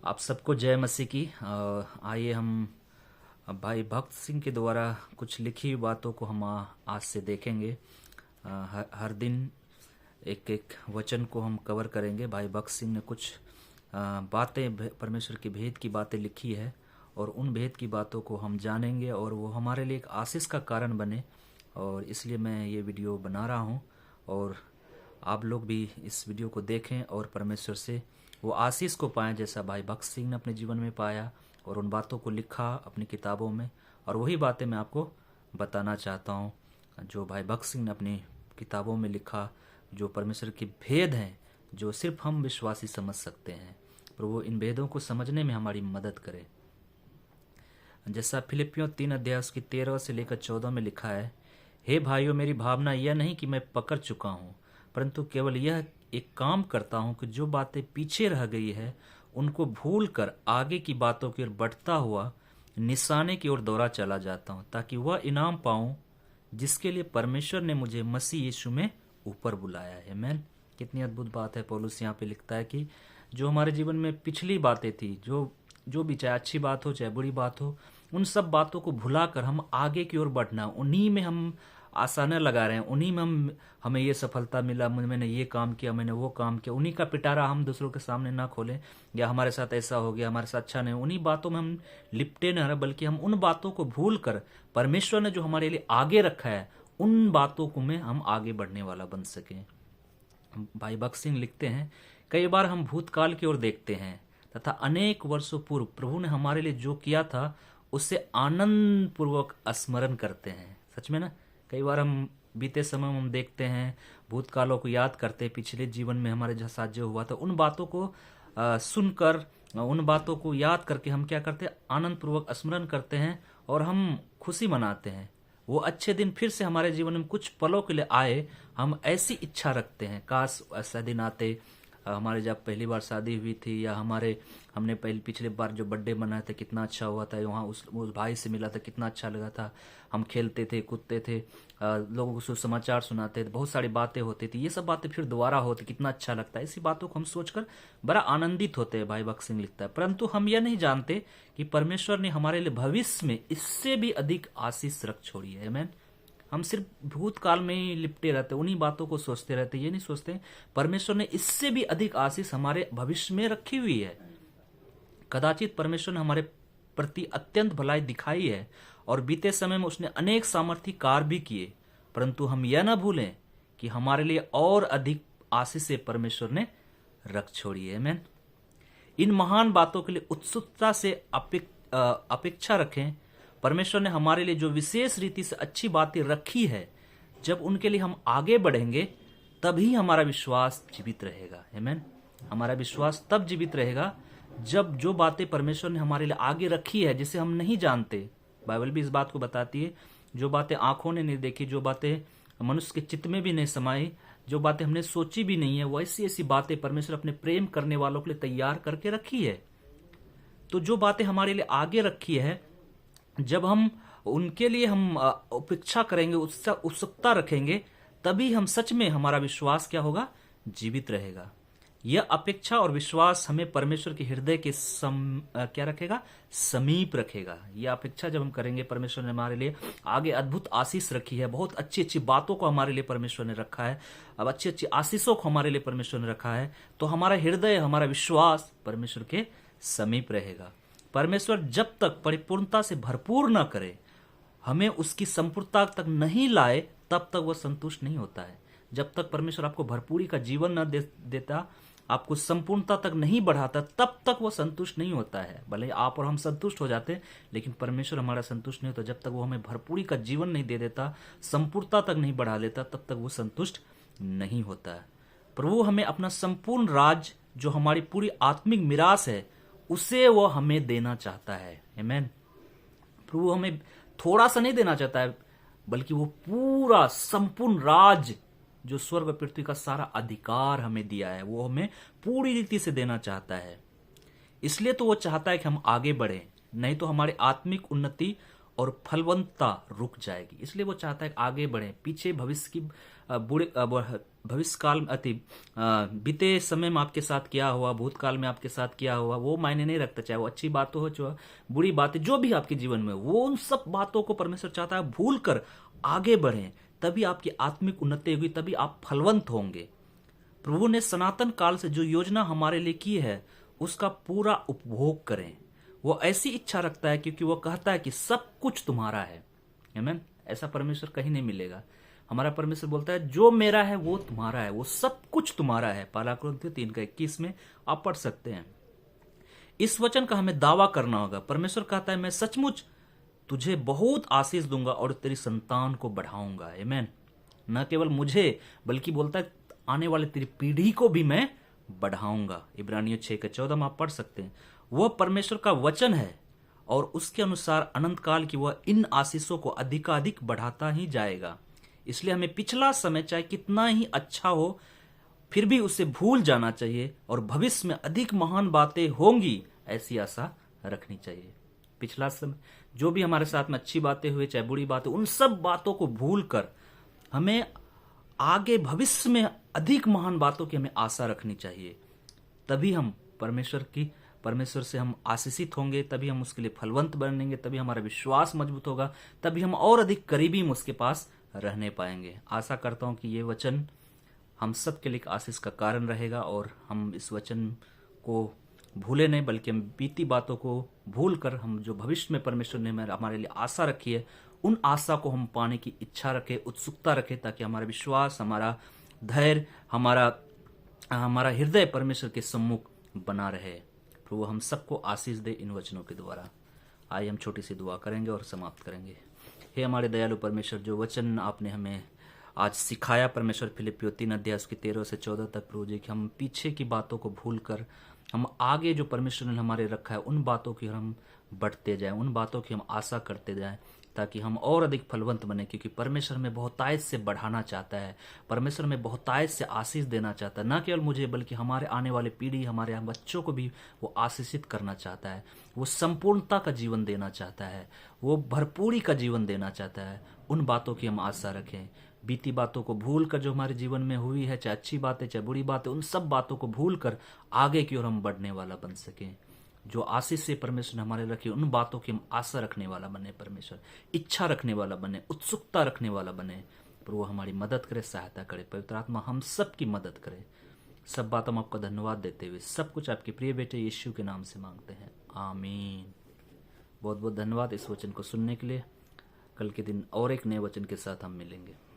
आप सबको जय मसीह की। आइए हम भाई भक्त सिंह के द्वारा कुछ लिखी हुई बातों को हम आज से देखेंगे। हर दिन एक एक वचन को हम कवर करेंगे। भाई भक्त सिंह ने कुछ बातें, परमेश्वर के भेद की बातें लिखी है और उन भेद की बातों को हम जानेंगे और वो हमारे लिए एक आशीष का कारण बने। और इसलिए मैं ये वीडियो बना रहा हूँ और आप लोग भी इस वीडियो को देखें और परमेश्वर से वो आशीष को पाएं जैसा भाई भक्त सिंह ने अपने जीवन में पाया और उन बातों को लिखा अपनी किताबों में। और वही बातें मैं आपको बताना चाहता हूँ जो भाई भक्त सिंह ने अपनी किताबों में लिखा, जो परमेश्वर के भेद हैं जो सिर्फ हम विश्वासी समझ सकते हैं। प्रभु इन भेदों को समझने में हमारी मदद करे। जैसा फिलिपियों 3 अध्याय उसकी 13 से लेकर 14 में लिखा है, हे भाइयों, मेरी भावना यह नहीं कि मैं पकड़ चुका हूँ, परंतु केवल यह एक काम करता हूँ कि जो बातें पीछे रह गई है उनको भूल कर आगे की बातों की ओर बढ़ता हुआ निशाने की ओर दौड़ा चला जाता हूँ, ताकि वह इनाम पाऊं जिसके लिए परमेश्वर ने मुझे मसीह यीशु में ऊपर बुलाया है। आमीन। कितनी अद्भुत बात है। पौलुस यहाँ पे लिखता है कि जो हमारे जीवन में पिछली बातें थी, जो भी, चाहे अच्छी बात हो चाहे बुरी बात हो, उन सब बातों को भुलाकर हम आगे की ओर बढ़ना, उन्हीं में हम आसाना लगा रहे हैं, उन्हीं में हमें ये सफलता मिला, मैंने ये काम किया, मैंने वो काम किया, उन्हीं का पिटारा हम दूसरों के सामने ना खोलें, या हमारे साथ ऐसा हो गया, हमारे साथ अच्छा नहीं, उन्हीं बातों में हम लिपटे न रहे, बल्कि हम उन बातों को भूल कर परमेश्वर ने जो हमारे लिए आगे रखा है उन बातों को में हम आगे बढ़ने वाला बन सकें। भाई भक्त सिंह लिखते हैं, कई बार हम भूतकाल की ओर देखते हैं तथा अनेक वर्षों पूर्व प्रभु ने हमारे लिए जो किया था उससे आनंद पूर्वक स्मरण करते हैं। सच में ना, कई बार हम बीते समय में हम देखते हैं, भूतकालों को याद करते हैं, पिछले जीवन में हमारे साथ जो हुआ था उन बातों को सुनकर, उन बातों को याद करके हम क्या करते हैं, आनंद पूर्वक स्मरण करते हैं और हम खुशी मनाते हैं। वो अच्छे दिन फिर से हमारे जीवन में कुछ पलों के लिए आए, हम ऐसी इच्छा रखते हैं, काश ऐसा दिन आते। हमारे जब पहली बार शादी हुई थी, या हमने पिछले बार जो बर्थडे मनाया था कितना अच्छा हुआ था, वहाँ उस भाई से मिला था कितना अच्छा लगा था, हम खेलते थे कूदते थे, लोगों को सुसमाचार सुनाते थे, बहुत सारी बातें होती थी, ये सब बातें फिर दोबारा होती, कितना अच्छा लगता है। इसी बातों को हम सोचकर बड़ा आनंदित होते हैं। भाई भक्त सिंह लिखता है, परंतु हम यह नहीं जानते कि परमेश्वर ने हमारे लिए भविष्य में इससे भी अधिक आशीष रख छोड़ी है। आमीन। हम सिर्फ भूतकाल में ही लिपटे रहते, उन्हीं बातों को सोचते रहते, ये नहीं सोचते परमेश्वर ने इससे भी अधिक आशीष हमारे भविष्य में रखी हुई है। कदाचित परमेश्वर ने हमारे प्रति अत्यंत भलाई दिखाई है और बीते समय में उसने अनेक सामर्थी कार्य भी किए, परंतु हम यह न भूलें कि हमारे लिए और अधिक आशीष परमेश्वर ने रख छोड़ी है। आमीन। इन महान बातों के लिए उत्सुकता से अपेक्षा रखें। परमेश्वर ने हमारे लिए जो विशेष रीति से अच्छी बातें रखी है, जब उनके लिए हम आगे बढ़ेंगे तभी हमारा विश्वास जीवित रहेगा। आमीन। हमारा विश्वास तब जीवित रहेगा जब जो बातें परमेश्वर ने हमारे लिए आगे रखी है, जिसे हम नहीं जानते, बाइबल भी इस बात को बताती है, जो बातें आंखों ने नहीं देखी, जो बातें मनुष्य के चित्त में भी नहीं समाई, जो बातें हमने सोची भी नहीं है, वो ऐसी ऐसी बातें परमेश्वर अपने प्रेम करने वालों के लिए तैयार करके रखी है। तो जो बातें हमारे लिए आगे रखी है, जब हम उनके लिए हम अपेक्षा करेंगे, उससे उत्सुकता रखेंगे, तभी हम सच में, हमारा विश्वास क्या होगा, जीवित रहेगा। यह अपेक्षा और विश्वास हमें परमेश्वर के हृदय के क्या रखेगा, समीप रखेगा। यह अपेक्षा जब हम करेंगे, परमेश्वर ने हमारे लिए आगे अद्भुत आशीष रखी है, बहुत अच्छी अच्छी बातों को हमारे लिए परमेश्वर ने रखा है, अब अच्छी अच्छी आशीषों को हमारे लिए परमेश्वर ने रखा है, तो हमारा हृदय, हमारा विश्वास परमेश्वर के समीप रहेगा। परमेश्वर जब तक परिपूर्णता से भरपूर न करे, हमें उसकी संपूर्णता तक नहीं लाए, तब तक वह संतुष्ट नहीं होता है। जब तक परमेश्वर आपको भरपूरी का जीवन न देता, आपको संपूर्णता तक नहीं बढ़ाता, तब तक वो संतुष्ट नहीं होता है। भले आप और हम संतुष्ट हो जाते, लेकिन परमेश्वर हमारा संतुष्ट नहीं होता। जब तक वो हमें भरपूरी का जीवन नहीं दे देता, संपूर्णता तक नहीं बढ़ा लेता, तब तक वो संतुष्ट नहीं होता है। प्रभु हमें अपना संपूर्ण राज, जो हमारी पूरी आत्मिक मिरास है, उसे वो हमें देना चाहता है। आमीन। प्रभु हमें थोड़ा सा नहीं देना चाहता है, बल्कि वो पूरा संपूर्ण राज, जो स्वर्ग और पृथ्वी का सारा अधिकार हमें दिया है, वो हमें पूरी रीति से देना चाहता है। इसलिए तो वो चाहता है कि हम आगे बढ़ें, नहीं तो हमारी आत्मिक उन्नति और फलवंतता रुक जाएगी। इसलिए वो चाहता है कि आगे बढ़ें, पीछे भविष्य की भविष्य काल बीते समय में आपके साथ क्या हुआ, भूतकाल में आपके साथ क्या हुआ, वो मायने नहीं रखता। चाहे वो अच्छी बात हो, जो बुरी बातें जो भी आपके जीवन में, वो उन सब बातों को परमेश्वर चाहता है भूल कर आगे बढ़ें। तभी आपकी आत्मिक उन्नति होगी, तभी आप फलवंत होंगे। प्रभु ने सनातन काल से जो योजना हमारे लिए की है उसका पूरा उपभोग करें। वो ऐसी इच्छा रखता है क्योंकि वो कहता है कि सब कुछ तुम्हारा है। आमीन। ऐसा परमेश्वर कहीं नहीं मिलेगा। हमारा परमेश्वर बोलता है जो मेरा है वो तुम्हारा है, वो सब कुछ तुम्हारा है। पहला कुरिन्थियों 3:21 में आप पढ़ सकते हैं। इस वचन का हमें दावा करना होगा। परमेश्वर कहता है मैं सचमुच तुझे बहुत आशीष दूंगा और तेरी संतान को बढ़ाऊंगा। आमीन। न केवल मुझे बल्कि बोलता है आने वाले तेरी पीढ़ी को भी मैं बढ़ाऊंगा। इब्रानियों 6:14 में आप पढ़ सकते हैं। वह परमेश्वर का वचन है और उसके अनुसार अनंत काल की वह इन आशीषों को अधिकाधिक बढ़ाता ही जाएगा। इसलिए हमें पिछला समय चाहे कितना ही अच्छा हो फिर भी उसे भूल जाना चाहिए और भविष्य में अधिक महान बातें होंगी ऐसी आशा रखनी चाहिए। पिछला समय जो भी हमारे साथ में अच्छी बातें हुई चाहे बुरी बातें, उन सब बातों को भूल कर हमें आगे भविष्य में अधिक महान बातों की हमें आशा रखनी चाहिए। तभी हम परमेश्वर से हम आशीषित होंगे, तभी हम उसके लिए फलवंत बनेंगे, तभी हमारा विश्वास मजबूत होगा, तभी हम और अधिक करीबी हम उसके पास रहने पाएंगे। आशा करता हूं कि ये वचन हम सब के लिए आशीष का कारण रहेगा और हम इस वचन को भूले नहीं, बल्कि हम बीती बातों को भूल कर हम जो भविष्य में परमेश्वर ने हमारे लिए आशा रखी है उन आशा को हम पाने की इच्छा रखें, उत्सुकता रखें, ताकि हमारा विश्वास, हमारा धैर्य, हमारा हृदय परमेश्वर के सम्मुख बना रहे। प्रभु हम सबको आशीष दे इन वचनों के द्वारा। आइए हम छोटी सी दुआ करेंगे और समाप्त करेंगे। हे हमारे दयालु परमेश्वर, जो वचन आपने हमें आज सिखाया परमेश्वर, फिलिपियों 3 उसके 13 से 14 तक प्रभु जी, कि हम पीछे की बातों को भूल कर हम आगे जो परमेश्वर ने हमारे रखा है उन बातों की हम बढ़ते जाएं, उन बातों की हम आशा करते जाएं, ताकि हम और अधिक फलवंत बने। क्योंकि परमेश्वर में बहुतायत से बढ़ाना चाहता है, परमेश्वर में बहुतायत से आशीष देना चाहता है। न केवल मुझे बल्कि हमारे आने वाले पीढ़ी, हमारे बच्चों को भी वो आशीषित करना चाहता है। वो संपूर्णता का जीवन देना चाहता है, वो भरपूरी का जीवन देना चाहता है। उन बातों की हम आशा रखें। बीती बातों को भूल कर जो हमारे जीवन में हुई है, चाहे अच्छी बातें चाहे बुरी बातें, उन सब बातों को भूल कर आगे की ओर हम बढ़ने वाला बन सकें। जो आशीष से परमेश्वर ने हमारे रखी उन बातों की हम आशा रखने वाला बने, परमेश्वर इच्छा रखने वाला बने, उत्सुकता रखने वाला बने। प्रभु हमारी मदद करे, सहायता करे। पवित्र आत्मा हम सब की मदद करे। सब बात हम आपका धन्यवाद देते हुए सब कुछ आपके प्रिय बेटे यीशु के नाम से मांगते हैं, आमीन। बहुत बहुत धन्यवाद इस वचन को सुनने के लिए। कल के दिन और एक नए वचन के साथ हम मिलेंगे।